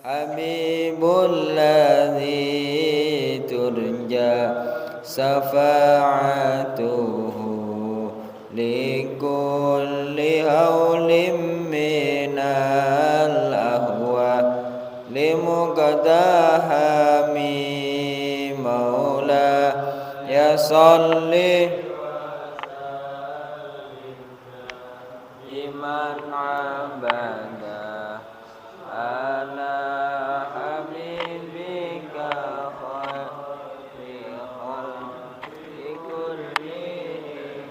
حبيب الذي ترجى شفاعته لكل هول من الأهوال لمقدها مولاي صل لمن عبده على حبيبك خير خلق كلهم.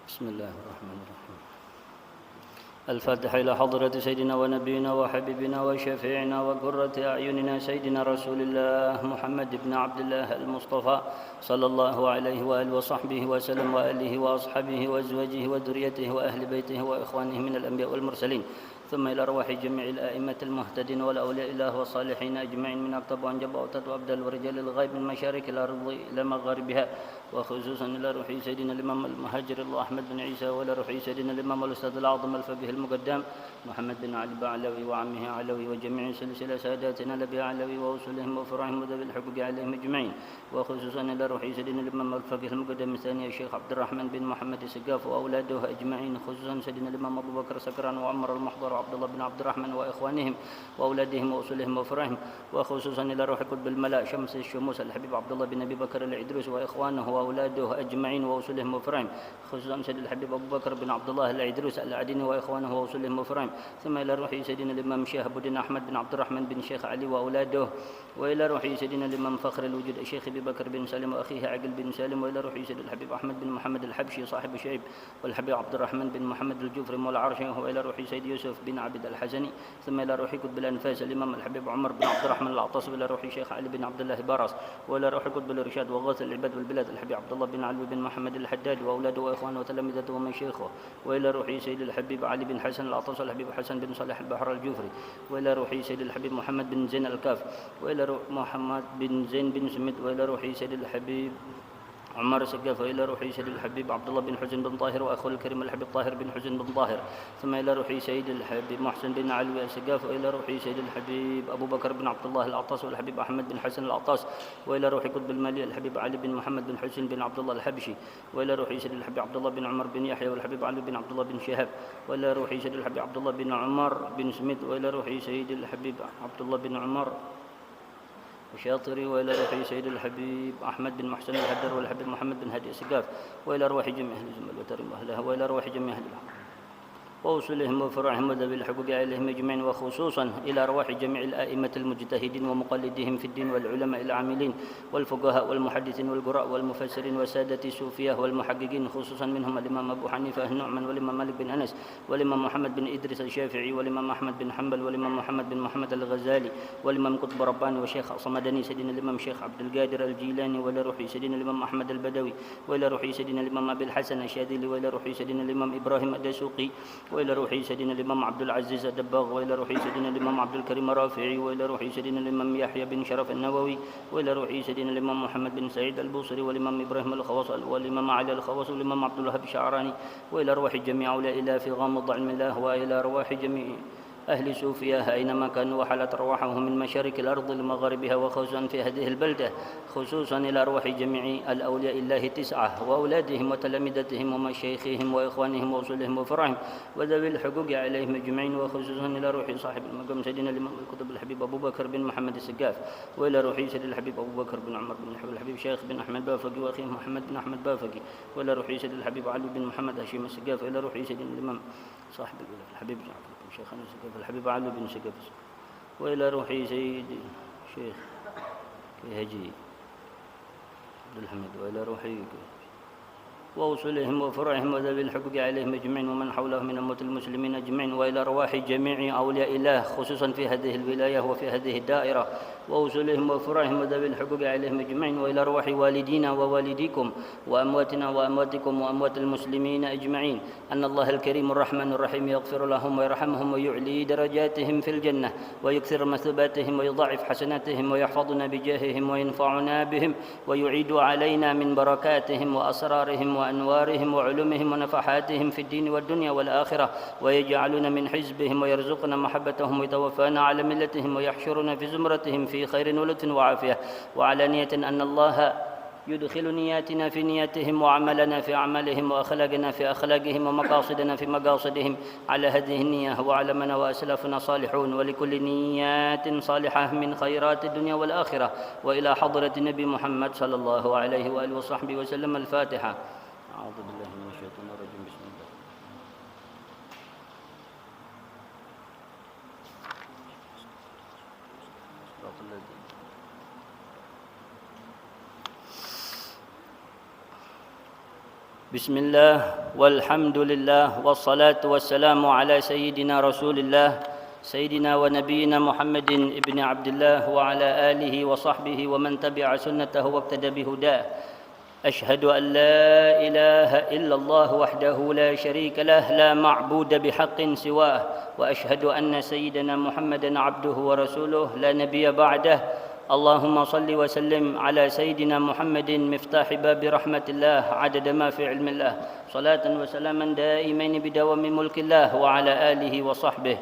بسم الله الرحمن الرحيم. الفاتحة إلى حضرة سيدنا ونبينا وحبيبنا وشفيعنا وقرة أعيننا سيدنا رسول الله محمد بن عبد الله المصطفى صلى الله عليه وآله وصحبه وسلم وآله وأصحابه وأزواجه وذريته وأهل بيته وإخوانه من الأنبياء والمرسلين، ثم إلى أرواح جميع الآئمة المهتدين والأولياء الله والصالحين أجمعين من أكتب وأنجب وأوتاد وأبدال ورجال الغيب من مشارق الأرض إلى مغاربها، وخصوصا إلى روح سيدنا الإمام المهاجر الله أحمد بن عيسى، وإلى روح سيدنا الإمام الأستاذ الأعظم الفقيه المقدم محمد بن علي بعلوي وعمه علوي وجميع سلسلة ساداتنا لبي علوي ووصولهم وفرعهم وذوي الحقوق عليهم أجمعين، وخصوصا إلى روح سيدنا الإمام الفقيه المقدم الثاني الشيخ عبد الرحمن بن محمد السقاف وأولاده أجمعين، خصوصا سيدنا الإمام أبو بكر سكران وعمر المحضر وعبد الله بن عبد الرحمن وإخوانهم وأولادهم وأصولهم وفرعهم، وخصوصا إلى روح قطب الملا شمس الشموس الحبيب عبد الله بن أبي بكر العدروس وإخوانه وأولاده أجمعين وأصولهم وفرعهم، خصوصا سيد الحبيب أبو بكر بن عبد الله العدروس العدني وإخوانه وأصولهم وفرعهم، ثم إلى روح سيدنا الإمام شهاب الدين أحمد بن عبد الرحمن بن شيخ علي وأولاده، وإلى روح سيدنا الإمام فخر الوجود الشيخ أبي بكر بن سالم وأخيه عقل بن سالم، وإلى روح سيد الحبيب أحمد بن محمد الحبشي صاحب الشعيب، والحبيب عبد الرحمن بن محمد الجفري مولى عرشه، وإلى روح سيد يوسف بن عبد الحسني، ثم إلى روح قطب الأنفاس الإمام الحبيب عمر بن عبد الرحمن العطاس، وإلى روح شيخ علي بن عبد الله بارس، وإلى روح قطب الإرشاد وغوث العباد والبلاد الحبيب عبد الله بن علوي بن محمد الحداد وأولاده وإخوانه وتلامذته ومشايخه، وإلى روح سيد الحبيب علي بن حسن العطاس والحبيب حسن بن صالح البحر الجوفري، وإلى روح سيد الحبيب محمد بن زين الكاف، وإلى روح محمد بن زين بن سميد، وإلى روح سيد الحبيب عمر السقاف، وإلى روح سيد الحبيب عبد الله بن حسين بن طاهر وأخوه الكريم الحبيب طاهر بن حسين بن طاهر، ثم إلى روح سيد الحبيب محسن بن علوي السقاف، وإلى روح سيد الحبيب أبو بكر بن عبد الله العطاس والحبيب أحمد بن حسن العطاس، وإلى روح قطب المالي الحبيب علي بن محمد بن حسين بن عبد الله الحبشي، وإلى روح سيد الحبيب عبد الله بن عمر بن يحيى والحبيب علي بن عبد الله بن شهاب، وإلى روح سيد الحبيب عبد الله بن عمر بن سميد، وإلى روح سيد الحبيب عبد الله بن عمر وشاطري، وإلى روح سيد الحبيب أحمد بن محسن الهدر والحبيب محمد بن هادي السقاف، وإلى أرواح جميع أهل الزمل وترم أهلها، وإلى أرواح جميع أهل ووصولهم وفرعهم وذوي الحقوق عليهم أجمعين، وخصوصا إلى أرواح جميع الآئمة المجتهدين ومقلديهم في الدين والعلماء العاملين والفقهاء والمحدثين والقراء والمفسرين وسادة الصوفية والمحققين، خصوصا منهم الإمام أبو حنيفة النعمان والإمام مالك بن أنس والإمام محمد بن إدريس الشافعي والإمام أحمد بن حنبل والإمام محمد بن محمد الغزالي والإمام قطب رباني والشيخ صمداني سيدنا الإمام شيخ عبد القادر الجيلاني، وإلى روح سيدنا الإمام أحمد البدوي، وإلى روح سيدنا الإمام أبي الحسن الشاذلي، وإلى روح سيدنا الإمام إبراهيم الدسوقي، وإلى روح سيدنا الإمام عبد العزيز الدباغ، وإلى روح سيدنا الإمام عبد الكريم الرافعي، وإلى روح سيدنا الإمام يحيى بن شرف النووي، وإلى روح سيدنا الإمام محمد بن سعيد البوصري، والإمام إبراهيم الخواص، والإمام علي الخواص، والإمام عبد الوهاب الشعراني، وإلى روح جميع أولياء الله في غامض علم الله، وإلى أرواح جميع أهل صوفياها أينما كانوا، وحلت أرواحهم من مشارق الأرض لمغاربها، وخصوصا في هذه البلدة، خصوصا إلى أرواح جميع الأولياء الله 9 وأولادهم وتلامذتهم ومشايخهم وإخوانهم وأصولهم وفرعهم وذوي الحقوق عليهم أجمعين، وخصوصا إلى روح صاحب المقام سيدنا الإمام القطب الحبيب أبو بكر بن محمد السقاف، وإلى روح سيد الحبيب أبو بكر بن عمر بن يحيى الحبيب شيخ بن أحمد بافقي وأخيه محمد بن أحمد بافقي، وإلى روح سيد الحبيب علي بن محمد هاشم السقاف، وإلى روح سيدنا الإمام صاحب الحبيب شيخنا السقاف الحبيب علي بن سقاف، وإلى روح سيد شيخ كيهجي عبد الحميد، وإلى روح ووصولهم وفرعهم وذوي الحقوق عليهم أجمعين ومن حولهم من أمة المسلمين أجمعين، وإلى أرواح جميع أولياء الله خصوصا في هذه الولاية وفي هذه الدائرة، وأصولهم وفروعهم وذوي الحقوق عليهم أجمعين، وإلى أرواح والدينا ووالديكم وأمواتنا وأمواتكم وأموات المسلمين أجمعين، أن الله الكريم الرحمن الرحيم يغفر لهم ويرحمهم ويعلي درجاتهم في الجنة ويكثر مثوباتهم ويضاعف حسناتهم ويحفظنا بجاههم وينفعنا بهم ويعيد علينا من بركاتهم وأسرارهم وأنوارهم وعلومهم ونفحاتهم في الدين والدنيا والآخرة، ويجعلنا من حزبهم ويرزقنا محبتهم ويتوفانا على ملتهم ويحشرنا في زمرتهم في خير ولطف وعافية وعلانية، أن الله يدخل نياتنا في نياتهم وعملنا في أعمالهم وأخلاقنا في أخلاقهم ومقاصدنا في مقاصدهم على هذه النية، وعلمنا وأسلافنا صالحون ولكل نيات صالحة من خيرات الدنيا والآخرة، وإلى حضرة النبي محمد صلى الله عليه وآله وصحبه وسلم. الفاتحة. أعوذ بالله من الشيطان الرجيم. بسم الله. بسم الله والحمد لله والصلاة والسلام على سيدنا رسول الله سيدنا ونبينا محمد ابن عبد الله وعلى آله وصحبه ومن تبع سنته واقتدى بهداه. أشهد أن لا إله إلا الله وحده لا شريك له لا معبود بحق سواه، وأشهد أن سيدنا محمدا عبده ورسوله لا نبي بعده. اللهم صل وسلم على سيدنا محمد مفتاح باب رحمة الله عدد ما في علم الله، صلاة وسلاما دائمين بدوام ملك الله وعلى آله وصحبه.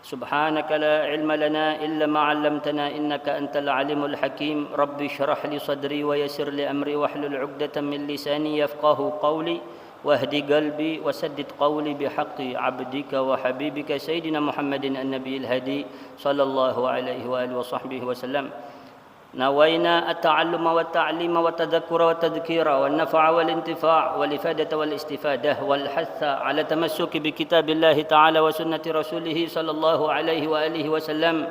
سبحانك لا علم لنا إلا ما علمتنا إنك أنت العليم الحكيم. رب اشرح لي صدري ويسر لي أمري واحلل عقدة من لساني يفقه قولي واهدي قلبي وسدد قولي بحق عبدك وحبيبك سيدنا محمد النبي الهدي صلى الله عليه وآله وصحبه وسلم. نوينا التعلم والتعليم والتذكر والتذكير والنفع والانتفاع والإفادة والاستفادة والحث على التمسك بكتاب الله تعالى وسنة رسوله صلى الله عليه وآله وسلم،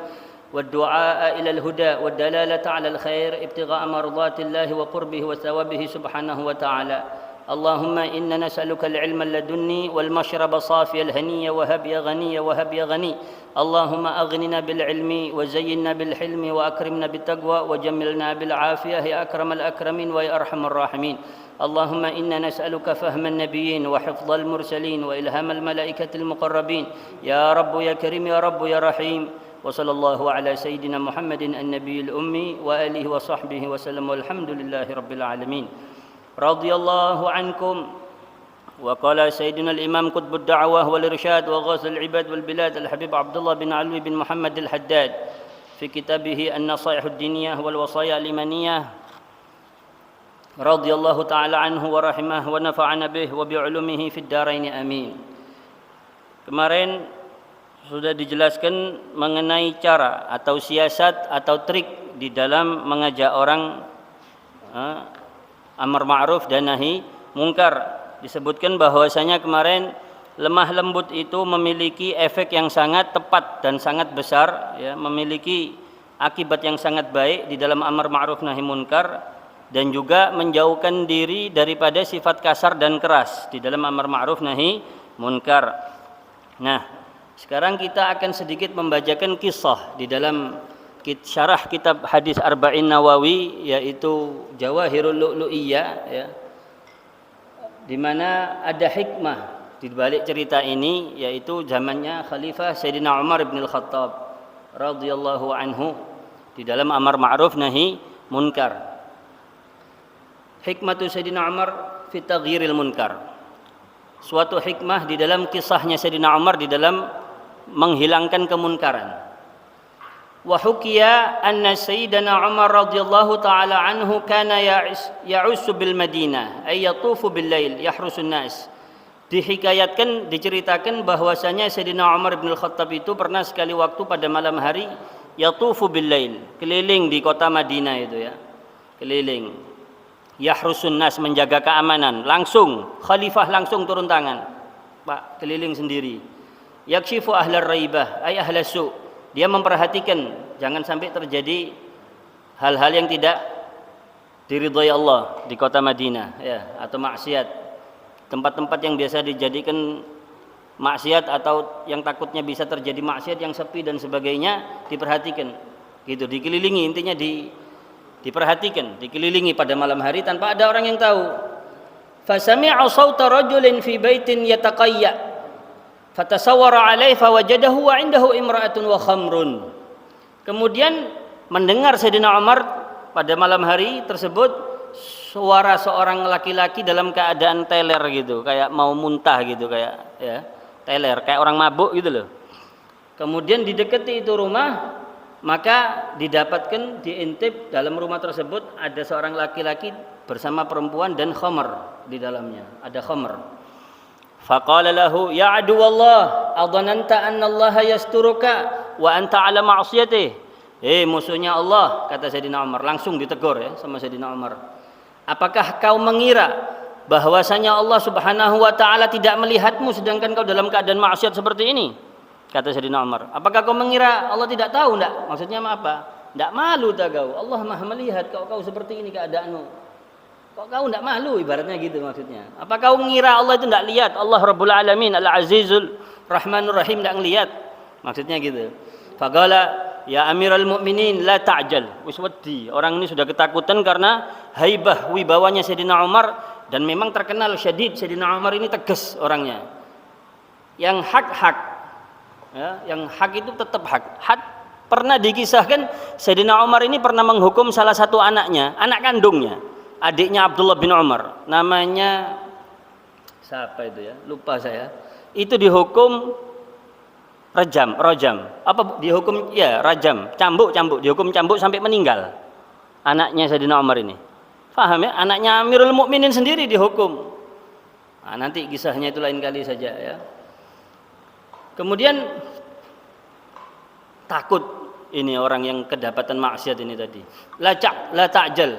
والدعاء إلى الهدى والدلالة على الخير ابتغاء مرضات الله وقربه وثوابه سبحانه وتعالى. اللهم إنا نسألك العلم اللدني والمشرب صافي الهني وهب يا غني وهب يا غني. اللهم أغننا بالعلم وزينا بالحلم وأكرمنا بالتقوى وجملنا بالعافية يا أكرم الأكرمين ويا أرحم الراحمين. اللهم إنا نسألك فهم النبيين وحفظ المرسلين وإلهام الملائكة المقربين يا رب يا كريم يا رب يا رحيم. وصلى الله على سيدنا محمد النبي الأمي وآله وصحبه وسلم، والحمد لله رب العالمين. رضي الله عنكم. وقال سيدنا الإمام قطب الدعوة والإرشاد وغوث العباد والبلاد الحبيب عبد الله بن علوي بن محمد الحداد في كتابه النصائح الدينية والوصايا الإيمانية رضي الله تعالى عنه ورحمه ونفعنا به وبعلومه في الدارين آمين. Kemarin sudah dijelaskan mengenai cara atau siasat atau trik di dalam mengajak orang amar ma'ruf dan nahi mungkar. Disebutkan bahwasanya kemarin lemah lembut itu memiliki efek yang sangat tepat dan sangat besar, ya, memiliki akibat yang sangat baik di dalam amar ma'ruf nahi munkar, dan juga menjauhkan diri daripada sifat kasar dan keras di dalam amar ma'ruf nahi munkar. Nah, sekarang kita akan sedikit membacakan kisah di dalam syarah kitab hadis Arba'in Nawawi, yaitu Jawahirul Lu'lu'iyah, ya, di mana ada hikmah di balik cerita ini, yaitu zamannya Khalifah Sayyidina Umar bin Al-Khattab radhiyallahu anhu di dalam amar ma'ruf nahi munkar. Hikmatu Sayyidina Umar fi taghyiril munkar. Suatu hikmah di dalam kisahnya Sayyidina Umar di dalam menghilangkan kemunkaran. Wa hukiya anna Sayyidina Umar radhiyallahu taala anhu kana ya'ussu bil Madinah ay yatufu bil lail yahrusun nas. Dihikayatkan, diceritakan bahwasanya Sayyidina Umar bin Al-Khattab itu pernah sekali waktu pada malam hari yatufu bil lail, keliling di kota Madinah itu, ya. Keliling. Yahrusun nas, menjaga keamanan. Langsung khalifah langsung turun tangan. Pak, keliling sendiri. Yakshifu ahlar raibah ay ahlas su'. Dia memperhatikan jangan sampai terjadi hal-hal yang tidak diridhai Allah di kota Madinah, ya, atau maksiat. Tempat-tempat yang biasa dijadikan maksiat atau yang takutnya bisa terjadi maksiat yang sepi dan sebagainya diperhatikan. Gitu, dikelilingi, intinya diperhatikan, dikelilingi pada malam hari tanpa ada orang yang tahu. Fasami'a sawta rajulin fi baitin yataqayya fatasawwara alaihi fawajadahu wa 'indahu imra'atun wa khamrun. Kemudian mendengar Sayyidina Umar pada malam hari tersebut suara seorang laki-laki dalam keadaan teler gitu, kayak mau muntah gitu, kayak ya, teler, kayak orang mabuk gitu loh. Kemudian didekati itu rumah, maka didapatkan diintip dalam rumah tersebut ada seorang laki-laki bersama perempuan dan khamr di dalamnya, ada khamr. Faqala lahu ya aduwallah adhananta anna Allah yasturuka wa anta ala ma'siyatih. Musuhnya Allah, kata Sayyidina Umar, langsung ditegur ya sama Sayyidina Umar. Apakah kau mengira bahwasanya Allah Subhanahu wa taala tidak melihatmu sedangkan kau dalam keadaan maksiat seperti ini? Kata Sayyidina Umar. Apakah kau mengira Allah tidak tahu? Enggak. Maksudnya apa? Enggak malu tak kau? Allah Maha melihat kau seperti ini keadaanmu. Kok kau enggak malu, ibaratnya gitu maksudnya. Apa kau mengira Allah itu enggak lihat? Allah Rabbul Alamin Al-Azizul Rahmanur Rahim enggak ngelihat? Maksudnya gitu. Faqala ya Amirul Mukminin la ta'jal. Wis wedi. Orang ini sudah ketakutan karena haibah wibawanya Sayyidina Umar dan memang terkenal syadid. Sayyidina Umar ini tegas orangnya. Yang hak-hak ya, yang hak itu tetap hak. Hak pernah dikisahkan Sayyidina Umar ini pernah menghukum salah satu anaknya, anak kandungnya, adiknya Abdullah bin Umar. Namanya siapa itu ya? Lupa saya. Itu dihukum rajam. Apa dihukum ya, rajam, cambuk, dihukum cambuk sampai meninggal. Anaknya Sayyidina Umar ini. Paham ya? Anaknya Amirul Mukminin sendiri dihukum. Nah, nanti kisahnya itu lain kali saja ya. Kemudian takut ini orang yang kedapatan maksiat ini tadi. La ta'jal.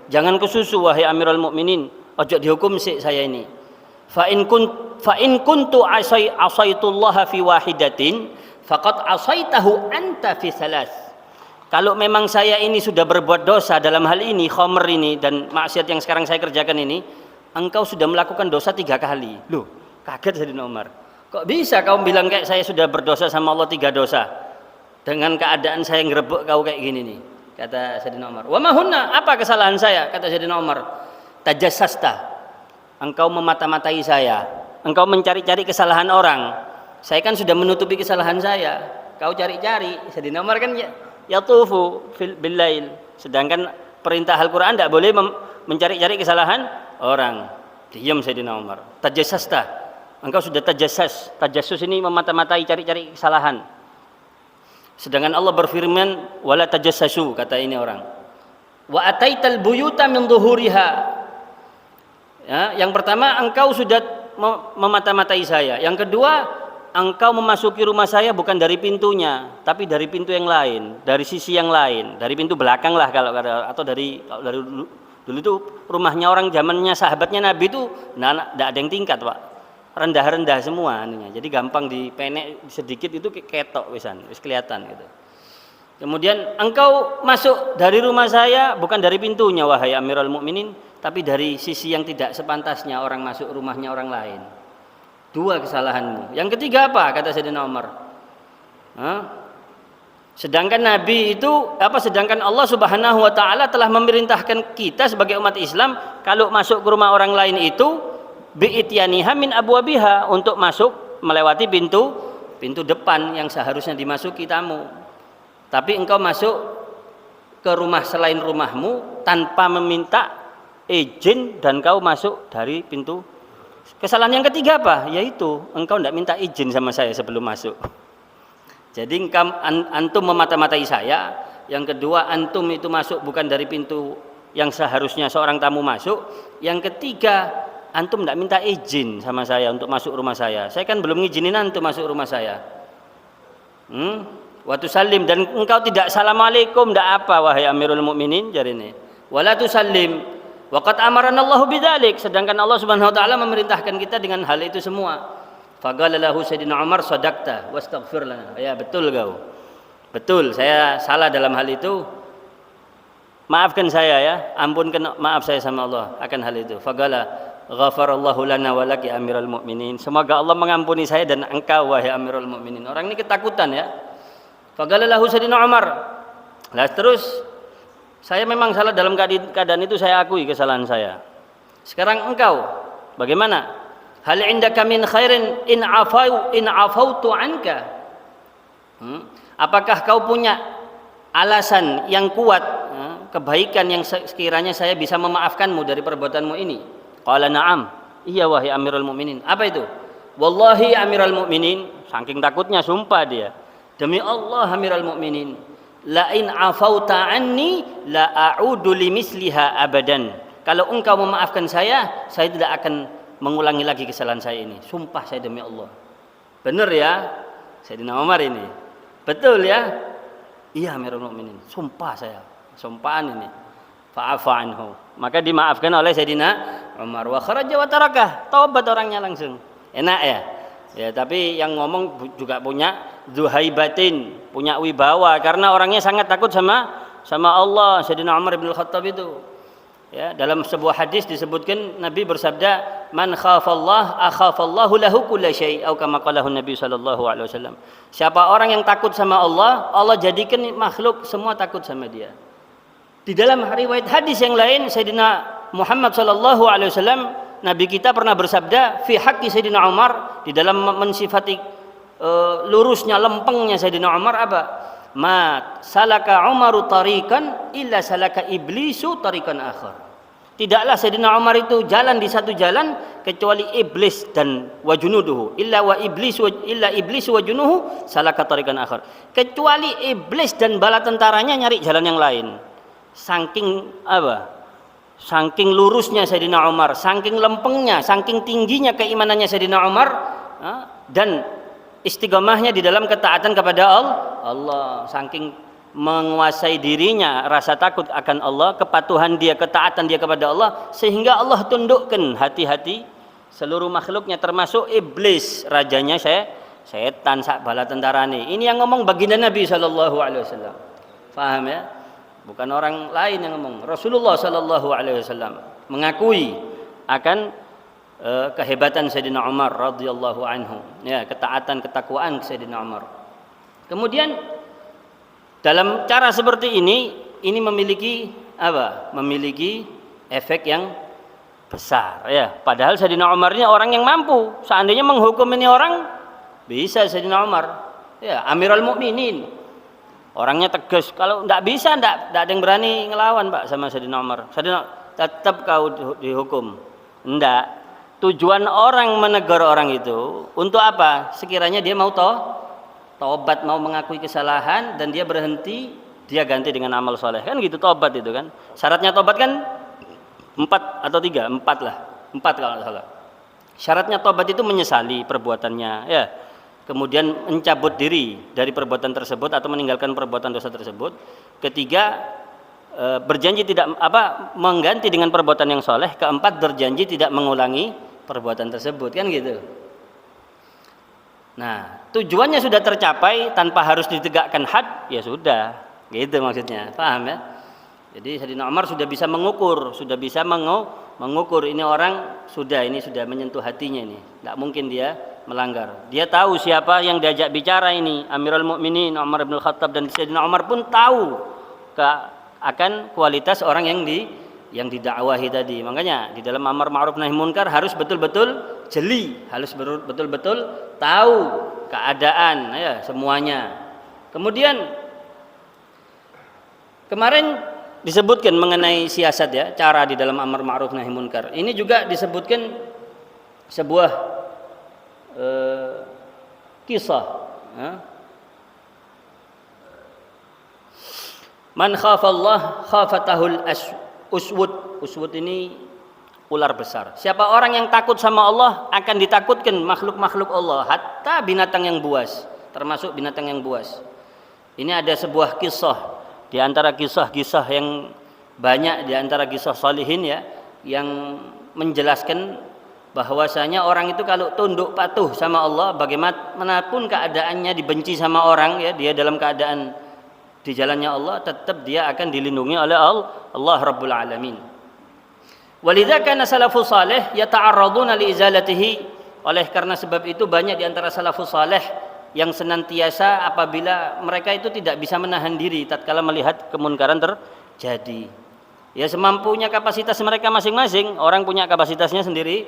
Jangan kesusu wahai Amirul Mukminin. Ojo dihukum sih saya ini. Fa in kuntu asaitullaha fi wahidatin faqad asaitahu anta fi salas. Kalau memang saya ini sudah berbuat dosa dalam hal ini, khamr ini dan maksiat yang sekarang saya kerjakan ini, engkau sudah melakukan dosa 3 kali. Loh, kaget Sayyidina Umar. Kok bisa kau bilang kayak saya sudah berdosa sama Allah 3 dosa? Dengan keadaan saya ngerebek kau kayak gini nih, kata Sayyidina Umar. Wa ma hunna, apa kesalahan saya? Kata Sayyidina Umar. Tajassasta. Engkau memata-matai saya. Engkau mencari-cari kesalahan orang. Saya kan sudah menutupi kesalahan saya. Kau cari-cari. Sayyidina Umar kan yatufu bil lail. Sedangkan perintah Al-Qur'an tidak boleh mencari-cari kesalahan orang. Diam Sayyidina Umar. Tajassasta. Engkau sudah tajassas. Tajassus ini memata-matai, cari-cari kesalahan. Sedangkan Allah berfirman, wala tajassasu, kata ini orang. Wa ataital buyuta min dhuhuriha. Ya, yang pertama engkau sudah memata-matai saya. Yang kedua, engkau memasuki rumah saya bukan dari pintunya, tapi dari pintu yang lain, dari sisi yang lain, dari pintu belakang lah kalau dari dulu itu rumahnya orang zamannya sahabatnya Nabi itu tidak ada yang tingkat, Pak. Rendah-rendah semua anunya. Jadi gampang dipenek sedikit itu ketok wis kelihatan gitu. Kemudian engkau masuk dari rumah saya bukan dari pintunya wahai Amirul Mukminin, tapi dari sisi yang tidak sepantasnya orang masuk rumahnya orang lain. 2 kesalahanmu. Yang ketiga apa? Kata Sayyidina Umar. Sedangkan Nabi itu sedangkan Allah Subhanahu wa taala telah memerintahkan kita sebagai umat Islam kalau masuk ke rumah orang lain itu bi'ityaniha min abwabiha, untuk masuk melewati pintu depan yang seharusnya dimasuki tamu. Tapi engkau masuk ke rumah selain rumahmu tanpa meminta izin dan kau masuk dari pintu. Kesalahan yang ketiga apa? Yaitu engkau tidak minta izin sama saya sebelum masuk. Jadi antum memata-matai saya. Yang kedua, antum itu masuk bukan dari pintu yang seharusnya seorang tamu masuk. Yang ketiga, antum tidak minta izin sama saya untuk masuk rumah saya. Saya kan belum ngizinin antum masuk rumah saya. Wa tusallim, dan engkau tidak assalamualaikum, tidak apa wahai Amirul Mukminin jarine. Wala tusallim waqad amarana Allahu bidzalik, sedangkan Allah Subhanahu wa taala memerintahkan kita dengan hal itu semua. Faqala lahu Sayyidina Umar sadaqta wastaghfir lana. Ya betul kau. Betul, saya salah dalam hal itu. Maafkan saya ya, ampunkan maaf saya sama Allah akan hal itu. Faqala ghafarallahu lana wa laki Amirul Mukminin. Semoga Allah mengampuni saya dan engkau wahai Amirul Mukminin. Orang ini ketakutan ya. Faqala lahu Sayyidina Umar Nah, terus saya memang salah dalam keadaan itu, saya akui kesalahan saya. Sekarang engkau bagaimana? Hal indaka min khairin in afautu anka? Apakah kau punya alasan yang kuat, kebaikan yang sekiranya saya bisa memaafkanmu dari perbuatanmu ini? Qala na'am. Iya wahai Amirul Mukminin. Apa itu? Wallahi Amirul Mukminin, saking takutnya sumpah dia. Demi Allah Amirul Mukminin, la in afauta anni la a'udu limisliha abadan. Kalau engkau memaafkan saya tidak akan mengulangi lagi kesalahan saya ini. Sumpah saya demi Allah. Benar ya? Sayyidina Umar ini. Betul ya? Iya Amirul Mukminin. Sumpah saya. Sumpahan ini. Fa'afa anhu. Maka dimaafkan oleh Sayyidina Umar. Wa kharaja wa tarakah. Taubat orangnya langsung. Enak ya? Ya, tapi yang ngomong juga punya zuhaibatin, punya wibawa karena orangnya sangat takut sama Allah. Sayyidina Umar bin Khattab itu. Ya, dalam sebuah hadis disebutkan Nabi bersabda, "Man khafallah akhafallahu lahu kulla syai'," atau kama qalahu Nabi sallallahu alaihi wasallam. Siapa orang yang takut sama Allah, Allah jadikan makhluk semua takut sama dia. Di dalam riwayat hadis yang lain, Sayyidina Muhammad sallallahu alaihi wasallam, Nabi kita pernah bersabda fi haqqi Sayyidina Umar, di dalam mensifati lurusnya, lempengnya Sayyidina Umar apa? Ma salaka Umaru tarikan illa salaka iblisu tarikan akhar. Tidaklah Sayyidina Umar itu jalan di satu jalan kecuali iblis dan wajunuduhu illa iblis wajunuhu salaka tarikan akhar. Kecuali iblis dan bala tentaranya nyari jalan yang lain. Saking apa? Saking lurusnya Sayyidina Umar, saking lempengnya, saking tingginya keimanannya Sayyidina Umar, dan istiqomahnya di dalam ketaatan kepada Allah, saking menguasai dirinya rasa takut akan Allah, kepatuhan dia, ketaatan dia kepada Allah, sehingga Allah tundukkan hati-hati seluruh makhluknya termasuk iblis, rajanya setan sak bala tentarane. Ini yang ngomong baginda Nabi sallallahu alaihi wasallam. Paham ya? Bukan orang lain yang ngomong. Rasulullah sallallahu alaihi wasallam mengakui akan kehebatan Sayyidina Umar radhiyallahu anhu, ya, ketaatan, ketakwaan Sayyidina Umar. Kemudian dalam cara seperti ini memiliki apa? Memiliki efek yang besar, ya. Padahal Sayyidina Umar ini orang yang mampu. Seandainya menghukum ini orang, bisa Sayyidina Umar. Ya, Amirul Mukminin. Orangnya tegas. Kalau tidak bisa, tidak ada yang berani ngelawan, Pak, sama Sayyidina Umar. Sayyidina, tetap kau dihukum. Enggak. Tujuan orang menegur orang itu untuk apa? Sekiranya dia mau taubat, mau mengakui kesalahan dan dia berhenti, dia ganti dengan amal soleh. Kan gitu taubat itu kan. Syaratnya taubat kan 4 atau 3? 4 lah. 4 kalau tidak salah. Syaratnya taubat itu menyesali perbuatannya, ya. Kemudian mencabut diri dari perbuatan tersebut atau meninggalkan perbuatan dosa tersebut. Ketiga, berjanji tidak mengganti dengan perbuatan yang soleh. Keempat, berjanji tidak mengulangi perbuatan tersebut, kan gitu. Nah, tujuannya sudah tercapai tanpa harus ditegakkan had, ya sudah, gitu maksudnya. Paham ya? Jadi Sayyidina Umar sudah bisa mengukur, mengukur ini orang ini sudah menyentuh hatinya ini. Tidak mungkin dia melanggar. Dia tahu siapa yang diajak bicara ini, Amirul Mukminin Umar bin Khattab, dan Sayyidina Umar pun tahu akan kualitas orang yang didakwahi tadi. Makanya di dalam amar ma'ruf nahi munkar harus betul-betul jeli, harus betul-betul tahu keadaan, ya, semuanya. Kemudian kemarin disebutkan mengenai siasat, ya, cara di dalam amar ma'ruf nahi munkar. Ini juga disebutkan sebuah kisah, ya. Man khafallah khafatahul uswud ini ular besar. Siapa orang yang takut sama Allah akan ditakutkan makhluk-makhluk Allah, hatta binatang yang buas, termasuk binatang yang buas. Ini ada sebuah kisah di antara kisah-kisah yang banyak di antara kisah salihin, ya, yang menjelaskan bahwasanya orang itu kalau tunduk patuh sama Allah, bagaimanapun keadaannya, dibenci sama orang, ya, dia dalam keadaan di jalannya Allah, tetap dia akan dilindungi oleh Allah Rabbul Alamin. Walidza kana salafus salih yata'arraduna li izalatihi. Oleh karena sebab itu banyak di antara salafus salih yang senantiasa apabila mereka itu tidak bisa menahan diri tatkala melihat kemunkaran terjadi. Ya semampunya kapasitas mereka masing-masing, orang punya kapasitasnya sendiri.